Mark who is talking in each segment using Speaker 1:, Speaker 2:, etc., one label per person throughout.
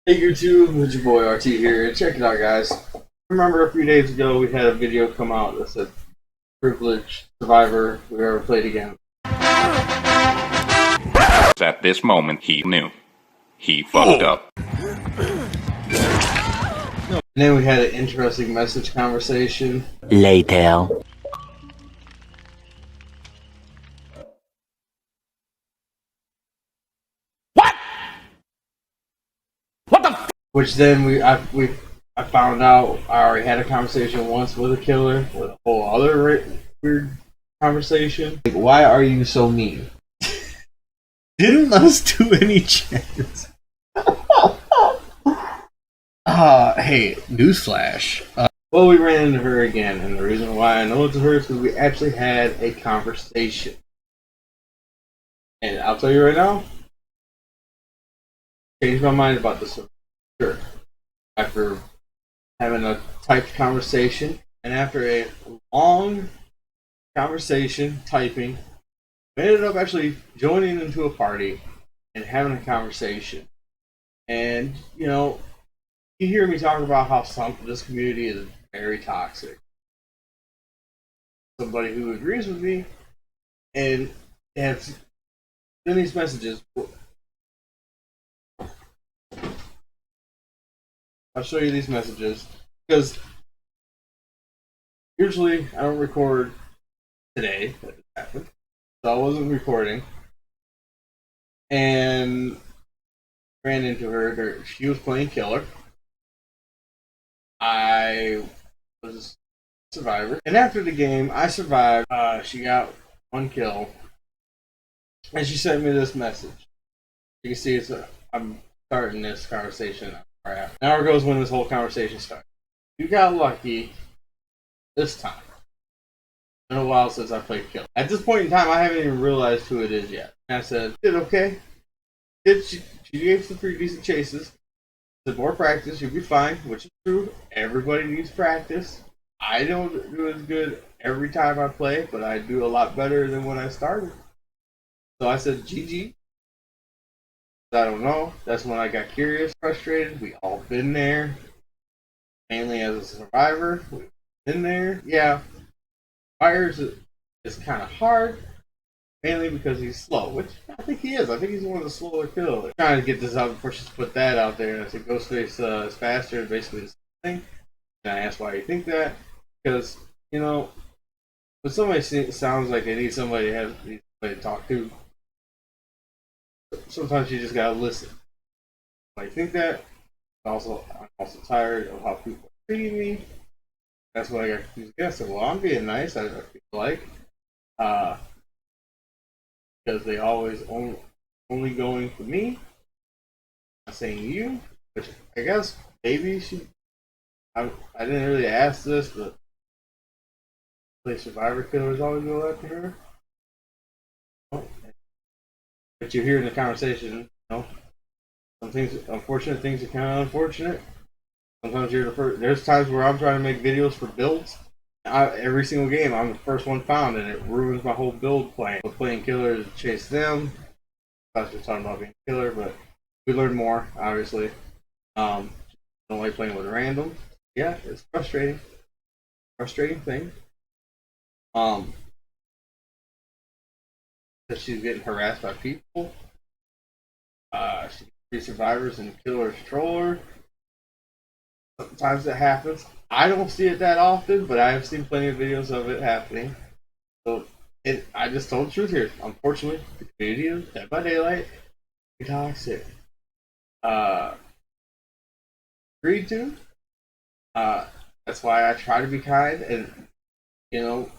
Speaker 1: Hey YouTube, it's your boy RT here. Check it out, guys. Remember a few days ago we had a video come out that said privileged survivor we've ever played against.
Speaker 2: At this moment, he knew. He fucked up.
Speaker 1: And then we had an interesting message conversation.
Speaker 3: Later.
Speaker 1: Which then I found out I already had a conversation once with a killer with a whole other weird conversation. Like, why are you so mean?
Speaker 4: Didn't let us do any chats. Hey, newsflash.
Speaker 1: Well, we ran into her again, and the reason why I know it's her is because we actually had a conversation. And I'll tell you right now, changed my mind about this. Sure. After having a typed conversation, and after a long conversation, typing, we ended up actually joining into a party and having a conversation. And, you know, you hear me talk about how this community is very toxic. Somebody who agrees with me and has sent these messages. I'll show you these messages because usually I don't record today. That just happened, so I wasn't recording, and ran into her. She was playing killer. I was a survivor, and after the game, I survived. She got one kill, and she sent me this message. You can see I'm starting this conversation. Right. An hour goes when this whole conversation started. You got lucky this time. It's been a while since I played kill. At this point in time, I haven't even realized who it is yet. And I said, did okay. She gave some pretty decent chases. Said more practice, you'll be fine, which is true. Everybody needs practice. I don't do as good every time I play, but I do a lot better than when I started. So I said, GG. I don't know. That's when I got curious, frustrated. We all been there. Mainly as a survivor, we've been there. Yeah, Fires is kind of hard, mainly because he's slow, which I think he is. I think he's one of the slower killers. I'm trying to get this out before she put that out there. I said Ghostface is faster, basically the same thing. And I asked why you think that, because you know, when somebody sounds like they need somebody to talk to, sometimes you just gotta listen. I think that. I'm also tired of how people are treating me. That's what I got confused again. I said, well, I'm being nice, I feel like. Because they always only going for me. I'm saying you, which I guess maybe I didn't really ask this, but play survivor killers always go after her. But you hear in the conversation, you know, some things, unfortunate things are kind of unfortunate. Sometimes you're the first. There's times where I'm trying to make videos for builds. Every single game, I'm the first one found, and it ruins my whole build plan. But playing killer is chase them. I was just talking about being a killer, but we learn more, obviously. Don't like playing with random. Yeah, it's frustrating. Frustrating thing. That she's getting harassed by people. She survivors and killers troll her. Sometimes that happens. I don't see it that often, but I have seen plenty of videos of it happening. So I just told the truth here. Unfortunately, the community of Dead by Daylight is toxic. Agreed to. That's why I try to be kind, and you know,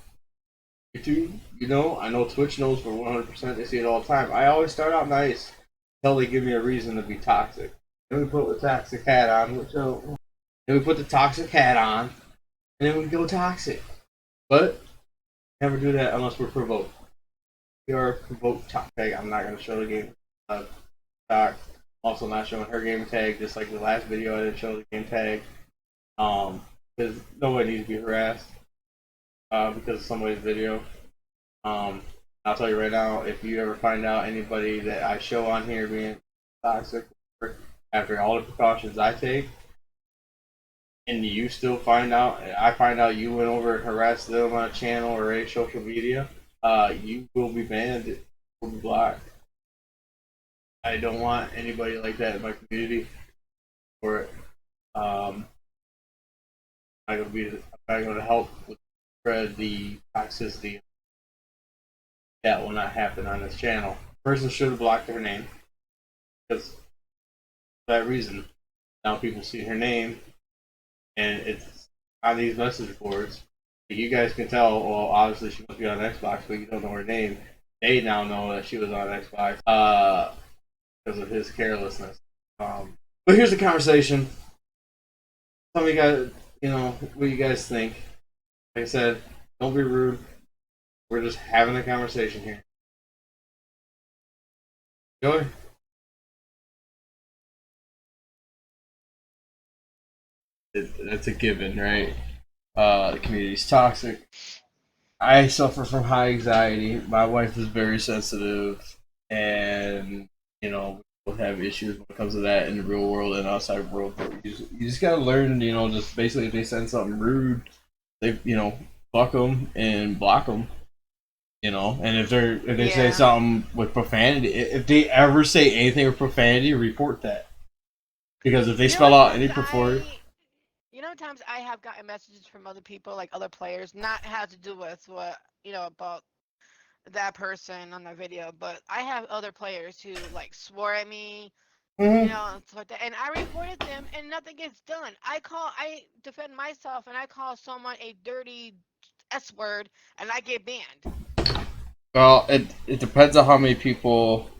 Speaker 1: YouTube. You know, I know Twitch knows for 100%. They see it all the time. I always start out nice until they give me a reason to be toxic. Then we put the toxic hat on, then we put the toxic hat on, and then we go toxic. But never do that unless we're provoked. We are provoked toxic. I'm not going to show the game tag. I'm also not showing her game tag, just like the last video I didn't show the game tag. Because nobody needs to be harassed because of somebody's video. I'll tell you right now, if you ever find out anybody that I show on here being toxic, after all the precautions I take, and you still find out, I find out you went over and harassed them on a channel or a social media, you will be banned. It will be blocked. I don't want anybody like that in my community. For it, I'm not going to help with spread the toxicity. That will not happen on this channel. The person should have blocked her name because for that reason. Now people see her name, and it's on these message boards. You guys can tell, well, obviously she must be on Xbox, but you don't know her name. They now know that she was on Xbox because of his carelessness. But here's the conversation. Tell me, guys, what you guys think. Like I said, don't be rude. We're just having a conversation here. Joey? That's a given, right? The community's toxic. I suffer from high anxiety. My wife is very sensitive, and we'll have issues when it comes to that in the real world and outside the world. But you just gotta learn, just basically if they send something rude, they fuck them and block them. And if they say something with profanity, if they ever say anything with profanity, report that, because if they spell out any profanity.
Speaker 3: Times I have gotten messages from other people, like other players, not had to do with what, about that person on the video, but I have other players who, like, swore at me,
Speaker 1: Mm-hmm.
Speaker 3: stuff like that, and I reported them, and nothing gets done. I defend myself, and I call someone a dirty S word, and I get banned.
Speaker 1: Well, it depends on how many people.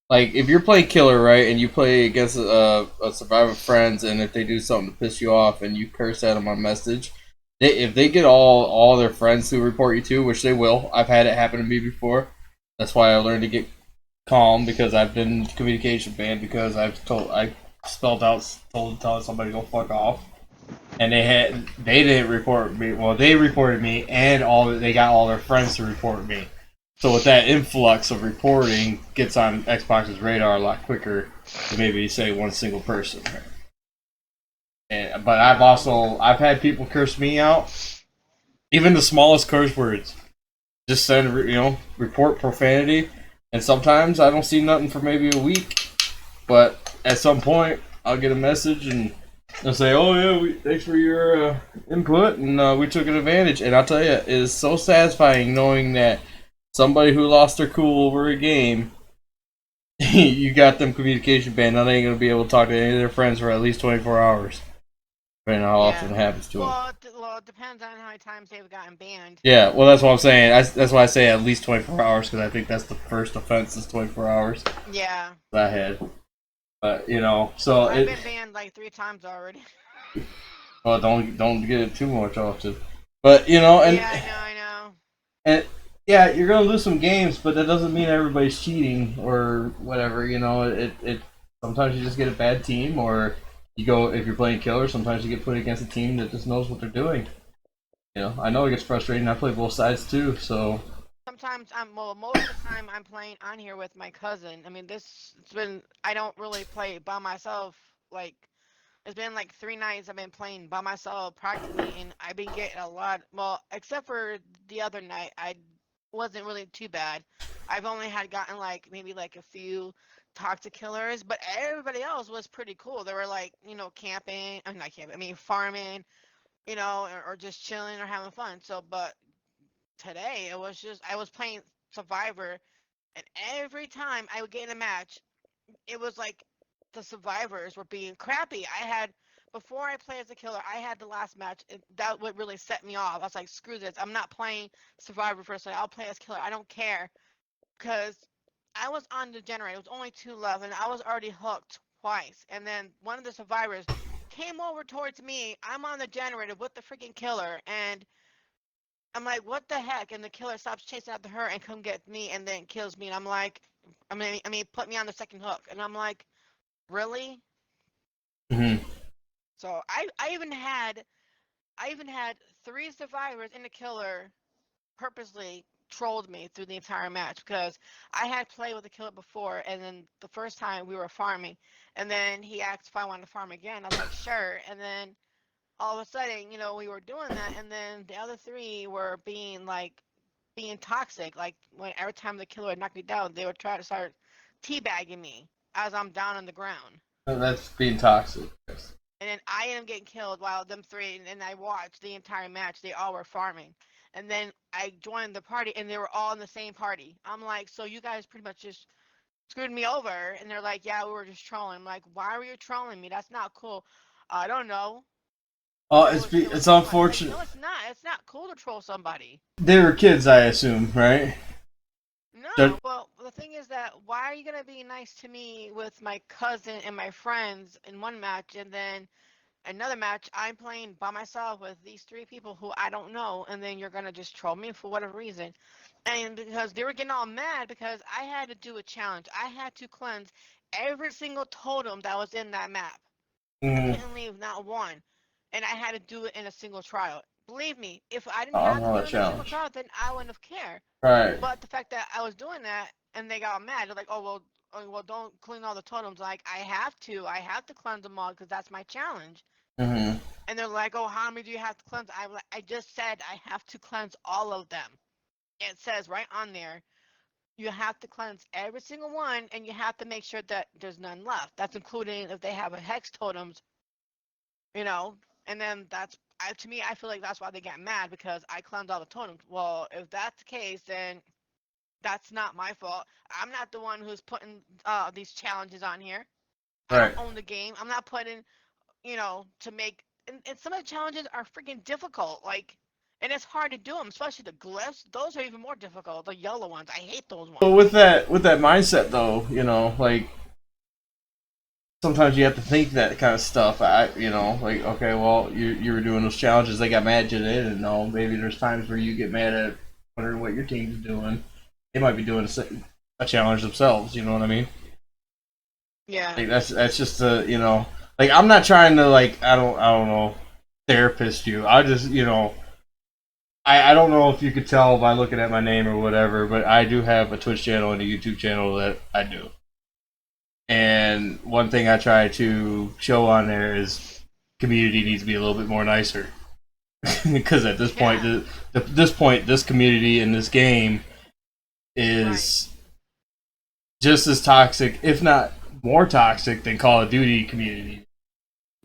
Speaker 1: Like, if you're playing killer, right, and you play against a survivor friends, and if they do something to piss you off, and you curse at them on message, if they get all their friends to report you to, which they will, I've had it happen to me before. That's why I learned to get calm, because I've been communication banned because I spelled out told somebody to go fuck off, and they didn't report me. Well, they reported me, and they got all their friends to report me. So with that influx of reporting, gets on Xbox's radar a lot quicker than maybe say one single person. But I've had people curse me out, even the smallest curse words. Just send report profanity, and sometimes I don't see nothing for maybe a week, but at some point I'll get a message and they'll say, "Oh yeah, thanks for your input, and we took an advantage." And I'll tell you, it is so satisfying knowing that somebody who lost their cool over a game, you got them communication banned. Now they ain't gonna be able to talk to any of their friends for at least 24 hours. Depending on how often it happens to them.
Speaker 3: Well, it depends on how many times they've gotten banned.
Speaker 1: Yeah, well, that's what I'm saying. That's why I say at least 24 hours, because I think that's the first offense is 24 hours.
Speaker 3: Yeah.
Speaker 1: That I had. But, so
Speaker 3: I've been banned like 3 times already.
Speaker 1: Well, don't get it too much often. But, and...
Speaker 3: Yeah, I know.
Speaker 1: And, yeah, you're going to lose some games, but that doesn't mean everybody's cheating or whatever, It sometimes you just get a bad team, or if you're playing killer, sometimes you get put against a team that just knows what they're doing. I know it gets frustrating. I play both sides too, so.
Speaker 3: Sometimes most of the time I'm playing on here with my cousin. I mean, I don't really play by myself. Like, it's been like 3 nights I've been playing by myself practically, and I've been getting a lot. Well, except for the other night, I wasn't really too bad. I've only had gotten like maybe like a few toxic killers, but everybody else was pretty cool. They were like, camping. I'm not camping. I mean, farming. Or just chilling or having fun. So, but today it was just I was playing Survivor, and every time I would get in a match, it was like the survivors were being crappy. Before I play as a killer, I had the last match. That would really set me off. I was like, screw this. I'm not playing Survivor first. I'll play as killer. I don't care, because I was on the generator. It was only 2 left, and I was already hooked twice. And then one of the survivors came over towards me. I'm on the generator with the freaking killer, and I'm like, what the heck? And the killer stops chasing after her and come get me and then kills me. And I'm like, put me on the second hook. And I'm like, really?
Speaker 1: Mm-hmm.
Speaker 3: So I even had 3 survivors and a killer purposely trolled me through the entire match because I had played with the killer before, and then the first time we were farming, and then he asked if I wanted to farm again. I was like, sure. And then all of a sudden, we were doing that, and then the other three were being toxic. Like when every time the killer would knock me down, they would try to start teabagging me as I'm down on the ground.
Speaker 1: That's being toxic.
Speaker 3: And then I am getting killed while them three, and I watched the entire match. They all were farming. And then I joined the party, and they were all in the same party. I'm like, so you guys pretty much just screwed me over. And they're like, yeah, we were just trolling. I'm like, why were you trolling me? That's not cool. I don't know.
Speaker 1: Oh,
Speaker 3: It was
Speaker 1: it's
Speaker 3: too much. Like,
Speaker 1: unfortunate.
Speaker 3: no, it's not. It's not cool to troll somebody.
Speaker 1: They were kids, I assume, right?
Speaker 3: No, well, the thing is that why are you gonna be nice to me with my cousin and my friends in one match, and then another match I'm playing by myself with these three people who I don't know, and then you're gonna just troll me for whatever reason? And because they were getting all mad because I had to do a challenge, I had to cleanse every single totem that was in that map. I couldn't leave not one, and I had to do it in a single trial. Believe me, if I didn't have to do it in a single trial, then I wouldn't have cared.
Speaker 1: Right.
Speaker 3: But the fact that I was doing that and they got mad, they're like, "Oh well, don't clean all the totems." Like I have to cleanse them all because that's my challenge.
Speaker 1: Mm-hmm.
Speaker 3: And they're like, "Oh, how many do you have to cleanse?" I just said I have to cleanse all of them. It says right on there, you have to cleanse every single one, and you have to make sure that there's none left. That's including if they have a hex totems, you know. And then to me, I feel like that's why they get mad because I cleanse all the totems. Well, if that's the case, then that's not my fault. I'm not the one who's putting these challenges on here. I don't own the game. I'm not putting, to make. And some of the challenges are freaking difficult. Like, and it's hard to do them, especially the glyphs. Those are even more difficult. The yellow ones. I hate those ones.
Speaker 1: But with that mindset though, like sometimes you have to think that kind of stuff. Like okay, well you were doing those challenges, they got mad at you. They didn't know. Maybe there's times where you get mad at wondering what your team's doing. They might be doing a challenge themselves. You know what I mean?
Speaker 3: Yeah.
Speaker 1: Like that's just like I'm not trying to like I don't know therapist you. I just I don't know if you could tell by looking at my name or whatever, but I do have a Twitch channel and a YouTube channel that I do. And one thing I try to show on there is community needs to be a little bit more nicer. Because at this point, this community in this game is just as toxic, if not more toxic, than Call of Duty community.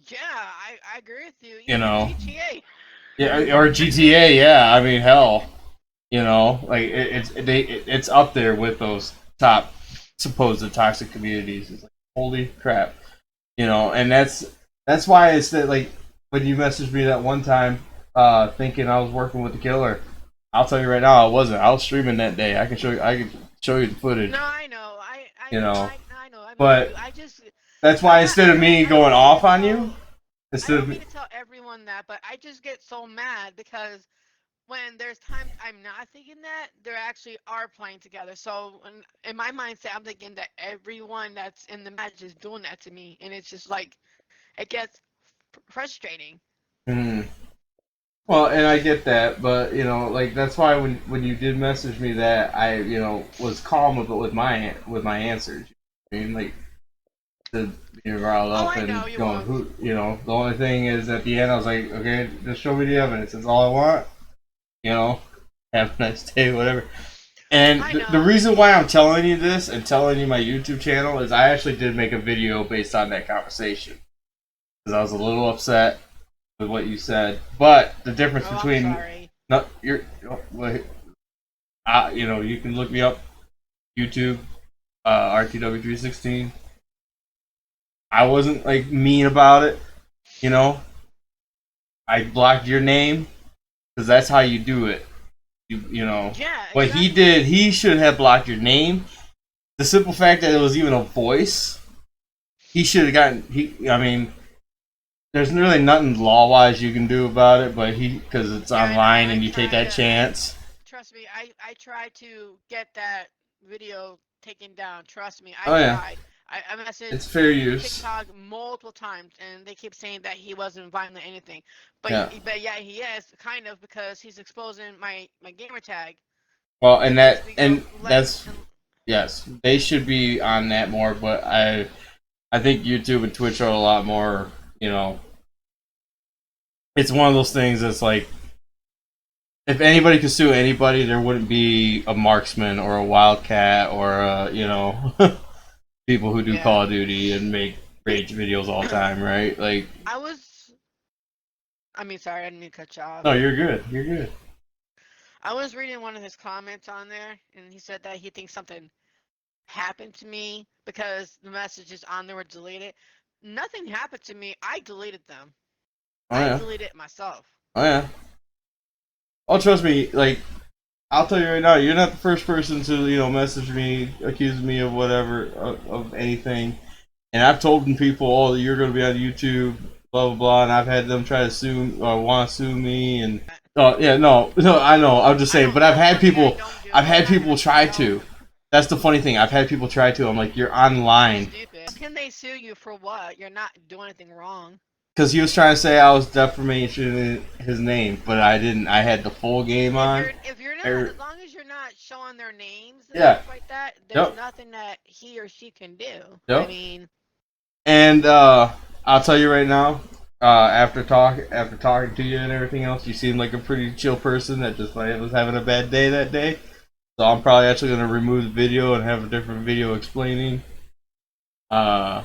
Speaker 3: Yeah, I agree with you.
Speaker 1: GTA.
Speaker 3: Yeah,
Speaker 1: or GTA. Yeah, I mean, hell, like it's up there with those top supposed toxic communities. It's like, holy crap, and that's why it's that, like, when you messaged me that one time thinking I was working with the killer, I'll tell you right now I wasn't. I was streaming that day. I can show you the footage.
Speaker 3: No, I know. I know.
Speaker 1: But that's why instead of me going off on you,
Speaker 3: I don't mean to tell everyone that, but I just get so mad because when there's times I'm not thinking that, they actually are playing together. So in my mindset, I'm thinking that everyone that's in the match is doing that to me, and it's just like it gets frustrating.
Speaker 1: Well, and I get that, but like that's why when you did message me that, I was calm with my answers. I mean, like to be riled up and going, who, the only thing is at the end I was like, okay, just show me the evidence. That's all I want. Have a nice day, whatever. And the reason why I'm telling you this and telling you my YouTube channel is I actually did make a video based on that conversation because I was a little upset with what you said. But the difference between you can look me up YouTube, RTW316. I wasn't like mean about it, I blocked your name because that's how you do it. Yeah, what exactly. He did, he should have blocked your name. The simple fact that it was even a voice, he should have gotten. I mean, there's really nothing law-wise you can do about it, but because it's online and you take that chance.
Speaker 3: Trust me, I tried to get that video taken down. Trust me, I tried. I messaged
Speaker 1: it's fair use.
Speaker 3: TikTok multiple times, and they keep saying that he wasn't violent or anything. But yeah, he is kind of because he's exposing my gamer tag.
Speaker 1: Well, and
Speaker 3: because
Speaker 1: that
Speaker 3: we go
Speaker 1: and
Speaker 3: like
Speaker 1: that's yes, they should be on that more. But I think YouTube and Twitch are a lot more. You know, it's one of those things that's like if anybody could sue anybody, there wouldn't be a marksman or a wildcat or people who do
Speaker 3: yeah.
Speaker 1: Call of Duty and make rage videos all the time, right? Like,
Speaker 3: I was. I mean, sorry, I didn't mean to cut you off.
Speaker 1: no, you're good. You're good.
Speaker 3: I was reading one of his comments on there, and he said that he thinks something happened to me because the messages on there were deleted. Nothing happened to me. I deleted them.
Speaker 1: Oh
Speaker 3: I
Speaker 1: yeah.
Speaker 3: deleted it myself.
Speaker 1: Oh yeah. Oh, trust me. Like, I'll tell you right now, you're not the first person to message me, accuse me of whatever of anything. And I've told people, oh, you're going to be on YouTube, blah blah blah, and I've had them try to sue or want to sue me, and oh yeah, no, I know, I'm just
Speaker 3: I
Speaker 1: saying,
Speaker 3: don't.
Speaker 1: but I've had
Speaker 3: Personally, I
Speaker 1: people,
Speaker 3: don't do
Speaker 1: I've
Speaker 3: it. I'm
Speaker 1: had
Speaker 3: not
Speaker 1: people
Speaker 3: gonna
Speaker 1: try
Speaker 3: tell.
Speaker 1: to. That's the funny thing. I've had people try to. I'm like, you're online.
Speaker 3: Stupid. Can they sue you for what? You're not doing anything wrong.
Speaker 1: Because he was trying to say I was defamation his name, but I didn't. I had the full game on.
Speaker 3: If you're not,
Speaker 1: Er,
Speaker 3: as long as you're not showing their names and
Speaker 1: yeah.
Speaker 3: stuff like that, there's
Speaker 1: Yep.
Speaker 3: nothing that he or she can do. I
Speaker 1: Yep.
Speaker 3: mean,
Speaker 1: And I'll tell you right now, after talking to you and everything else, you seem like a pretty chill person that just like was having a bad day that day. So I'm probably actually gonna remove the video and have a different video explaining. Uh,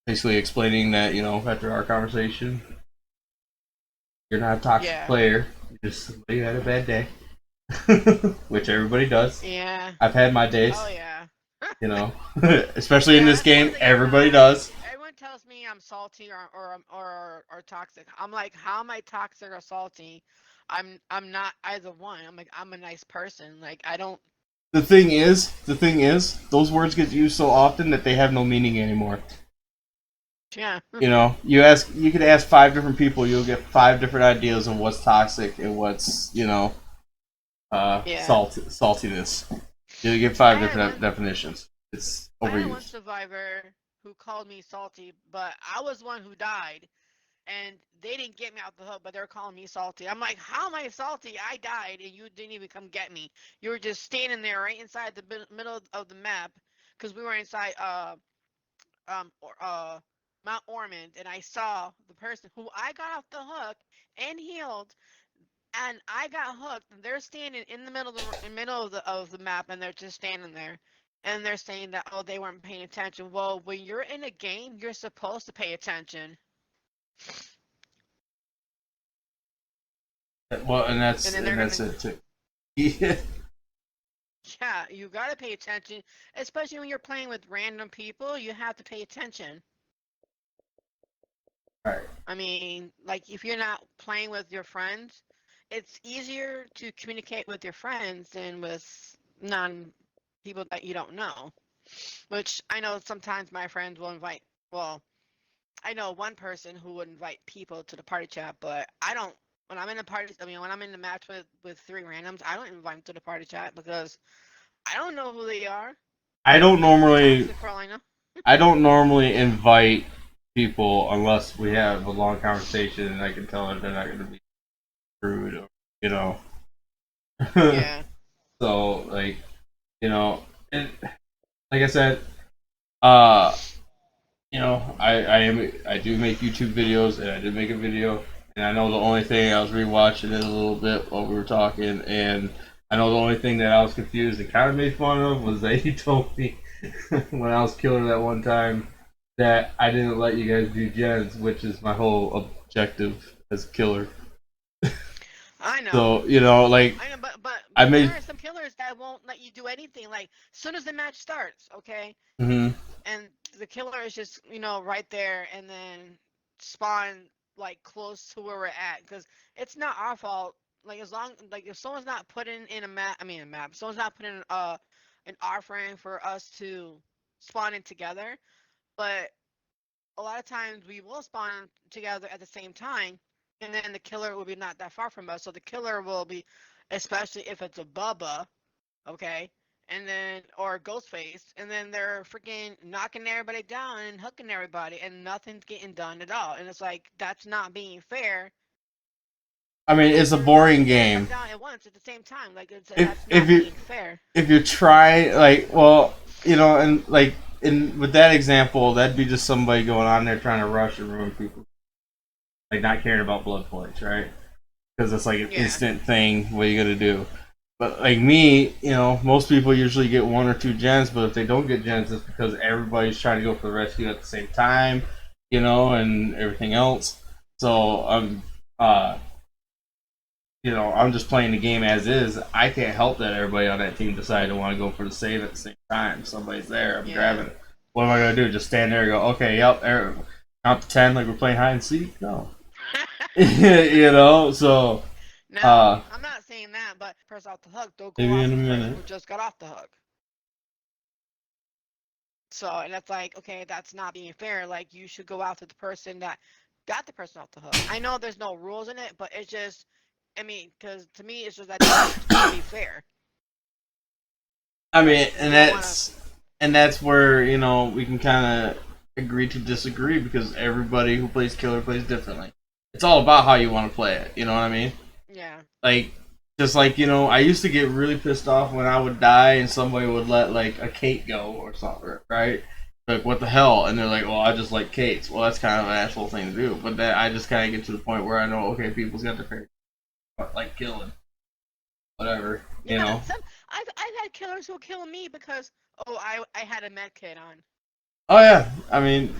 Speaker 1: Basically explaining that after our conversation, you're not a toxic
Speaker 3: yeah,
Speaker 1: player. You just somebody who had a bad day, which everybody does.
Speaker 3: yeah.
Speaker 1: I've had my days,
Speaker 3: Oh yeah.
Speaker 1: especially in
Speaker 3: Yeah,
Speaker 1: this
Speaker 3: that's one
Speaker 1: game.
Speaker 3: thing
Speaker 1: Everybody does.
Speaker 3: everyone tells me I'm salty or toxic. I'm like, how am I toxic or salty? I'm not either one. I'm like, I'm a nice person. Like I don't.
Speaker 1: The thing is, those words get used so often that they have no meaning anymore.
Speaker 3: Yeah.
Speaker 1: You could ask 5 different people, you'll get 5 different ideas of what's toxic and what's
Speaker 3: Yeah.
Speaker 1: saltiness. You'll get
Speaker 3: I
Speaker 1: five
Speaker 3: had
Speaker 1: different
Speaker 3: one.
Speaker 1: definitions. It's
Speaker 3: I had one
Speaker 1: overused.
Speaker 3: survivor who called me salty, but I was one who died, and they didn't get me out the hook, but they're calling me salty. I'm like, how am I salty? I died, and you didn't even come get me. You were just standing there right inside the middle of the map, because we were inside or, Mount Ormond, and I saw the person who I got off the hook and healed, and I got hooked. And they're standing in the middle of the map, and they're just standing there, and they're saying that they weren't paying attention. Well, when you're in a game, you're supposed to pay attention.
Speaker 1: Well, and
Speaker 3: And
Speaker 1: that's
Speaker 3: then
Speaker 1: and
Speaker 3: they're
Speaker 1: that's
Speaker 3: gonna,
Speaker 1: it too. Yeah.
Speaker 3: yeah, you gotta pay attention, especially when you're playing with random people. You have to pay attention.
Speaker 1: All right.
Speaker 3: I mean, like if you're not playing with your friends, it's easier to communicate with your friends than with non people that you don't know. Which I know sometimes my friends will invite. Well, I know one person who would invite people to the party chat, but I don't. When I'm in the party, I mean, when I'm in the match with 3 randoms, I don't invite them to the party chat because I don't know who they are.
Speaker 1: I don't
Speaker 3: They could be
Speaker 1: normally
Speaker 3: toxic for all I know.
Speaker 1: I don't normally invite people unless we have a long conversation and I can tell that they're not going to be rude or you know.
Speaker 3: Yeah.
Speaker 1: So like and like I said, uh, I do make YouTube videos and I did make a video and I know the only thing I was rewatching it a little bit while we were talking and I know the only thing that I was confused and kind of made fun of was that he told me when I was killer that one time that I didn't let you guys do gens, which is my whole objective as killer.
Speaker 3: I know.
Speaker 1: So like
Speaker 3: I know, but
Speaker 1: I
Speaker 3: there
Speaker 1: made.
Speaker 3: are some killers that won't let you do anything. Like, as soon as the match starts, okay,
Speaker 1: Mhm.
Speaker 3: and the killer is just right there, and then spawn like close to where we're at, because it's not our fault. Like as long like if someone's not putting in a map, I mean a map, someone's not putting in an R frame for us to spawn in together. But a lot of times we will spawn together at the same time, and then the killer will be not that far from us. So the killer will be, especially if it's a Bubba, okay, and then or Ghostface, and then they're freaking knocking everybody down and hooking everybody, and nothing's getting done at all. And it's like that's not being fair
Speaker 1: I mean, it's a boring
Speaker 3: Yeah,
Speaker 1: game.
Speaker 3: down at once at the same time. Like it's
Speaker 1: If
Speaker 3: that's
Speaker 1: if
Speaker 3: not
Speaker 1: you
Speaker 3: being fair.
Speaker 1: if you try, like, well, you know, and like with that example, that'd be just somebody going on there trying to rush and ruin people, like not caring about blood points, right? Because it's like an
Speaker 3: Yeah.
Speaker 1: instant thing. What are you gonna do? But like me, you know, most people usually get 1 or 2 gens, but if they don't get gens, it's because everybody's trying to go for the rescue at the same time, you know, and everything else. So you know, I'm just playing the game as is. I can't help that everybody on that team decided to want to go for the save at the same time. Somebody's there, I'm grabbing it. What am I gonna do? Just stand there and go, okay, yep, count to 10 like we're playing hide and seek? No. You know, so
Speaker 3: No, I'm not saying that, but person off the hook, don't go
Speaker 1: maybe
Speaker 3: off
Speaker 1: in a
Speaker 3: the person
Speaker 1: minute.
Speaker 3: who just got off the hook. So, and that's like, okay, that's not being fair. Like, you should go after the person that got the person off the hook. I know there's no rules in it, but it's just, I mean, because to me, it's just that it's supposed to be fair.
Speaker 1: I mean,
Speaker 3: You don't
Speaker 1: and that's where, you know, we can kind of agree to disagree because everybody who plays killer plays differently. It's all about how you want to play it. You know what I mean?
Speaker 3: Yeah.
Speaker 1: Like, just like, you know, I used to get really pissed off when I would die and somebody would let like a Kate go or something, right? Like, what the hell? And they're like, well, I just like Kates. Well, that's kind of an asshole thing to do. But then I just kind of get to the point where I know, okay, people's got their favorite, like killing, whatever, you
Speaker 3: Yeah,
Speaker 1: know.
Speaker 3: I've had killers who kill me because I had a med kit on,
Speaker 1: Oh yeah, I mean,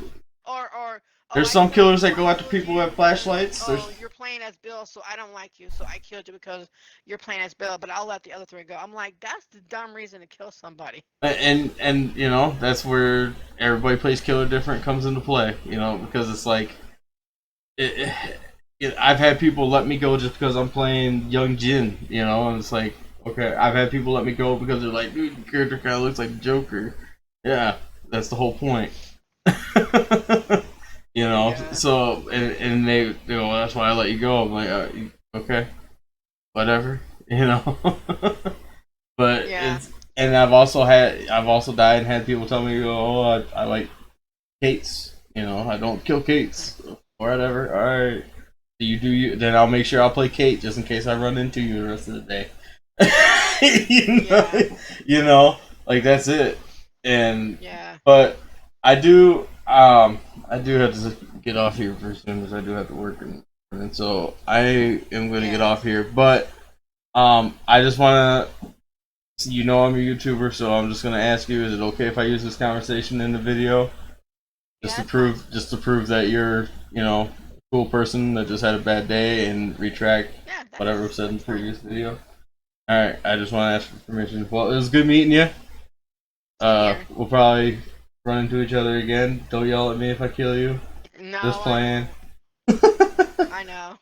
Speaker 3: or
Speaker 1: there's
Speaker 3: I
Speaker 1: some
Speaker 3: killed
Speaker 1: killers
Speaker 3: you,
Speaker 1: that
Speaker 3: I
Speaker 1: go after
Speaker 3: killed
Speaker 1: people who
Speaker 3: you
Speaker 1: have flashlights.
Speaker 3: because,
Speaker 1: There's
Speaker 3: you're playing as Bill, so I don't like you, so I killed you because you're playing as Bill, but I'll let the other 3 go. I'm like, that's the dumb reason to kill somebody.
Speaker 1: and you know, that's where everybody plays killer different comes into play, you know, because it's like I've had people let me go just because I'm playing young Jin, you know, and it's like, okay, I've had people let me go because they're like, dude, your character kind of looks like the Joker. Yeah, that's the whole point. You know,
Speaker 3: Yeah.
Speaker 1: so and they go, well, that's why I let you go. I'm like, okay, whatever, you know. But
Speaker 3: Yeah.
Speaker 1: it's, and I've also died and had people tell me, oh, I like Kates, you know, I don't kill Kates or whatever. All right, you do you, then I'll make sure I'll play Kate just in case I run into you the rest of the day.
Speaker 3: Yeah.
Speaker 1: You know, like that's it. And
Speaker 3: Yeah.
Speaker 1: but I do have to get off here pretty soon because I do have to work and so I am going to get off here. But I just want to, you know, I'm a YouTuber, so I'm just going to ask you: is it okay if I use this conversation in the video, just
Speaker 3: Yeah,
Speaker 1: to prove that you're, you know, a cool person that just had a bad day and retract
Speaker 3: Yeah,
Speaker 1: whatever was said in the previous video? All right, I just want to ask for permission. Well, it was good meeting you. We'll probably run into each other again. Don't yell at me if I kill you.
Speaker 3: No,
Speaker 1: Just playing.
Speaker 3: I know.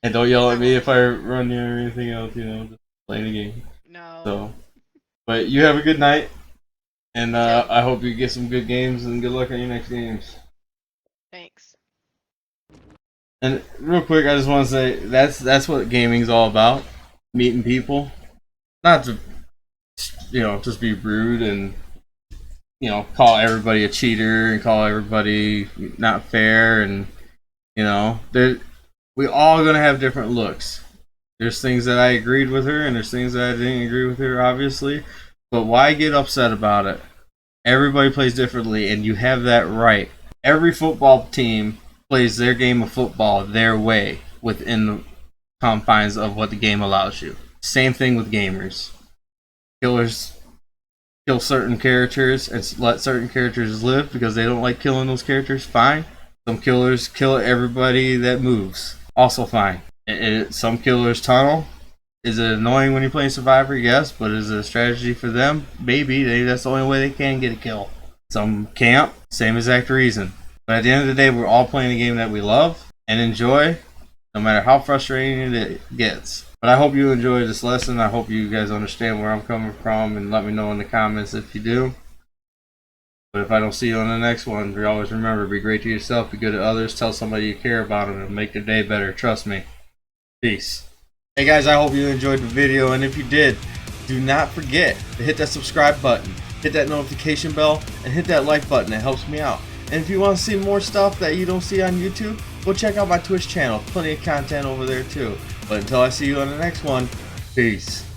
Speaker 1: And don't yell at me if I run you or anything else, you know, just playing a game.
Speaker 3: No.
Speaker 1: So, but you have a good night, and
Speaker 3: You too.
Speaker 1: I hope you get some good games and good luck on your next games.
Speaker 3: Thanks.
Speaker 1: And real quick, I just want to say that's what gaming's all about: meeting people, not to, you know, just be rude and, you know, call everybody a cheater and call everybody not fair, and, you know, we all gonna have different looks. There's things that I agreed with her, and there's things that I didn't agree with her, obviously. But why get upset about it? Everybody plays differently, and you have that right. Every football team plays their game of football their way within the confines of what the game allows you. Same thing with gamers. Killers kill certain characters and let certain characters live because they don't like killing those characters. Fine. Some killers kill everybody that moves. Also fine. Some killers tunnel. Is it annoying when you're playing Survivor? Yes, but is it a strategy for them? Maybe. That's the only way they can get a kill. Some camp. Same exact reason. But at the end of the day, we're all playing a game that we love and enjoy, no matter how frustrating it gets. But I hope you enjoyed this lesson. I hope you guys understand where I'm coming from, and let me know in the comments if you do. But if I don't see you on the next one, always remember, be great to yourself, be good to others, tell somebody you care about them, and make their day better. Trust me. Peace. Hey guys, I hope you enjoyed the video, and if you did, do not forget to hit that subscribe button, hit that notification bell, and hit that like button. It helps me out. And if you want to see more stuff that you don't see on YouTube,
Speaker 4: go check out my Twitch channel. Plenty of content over there too. But until I see you on the next one, peace.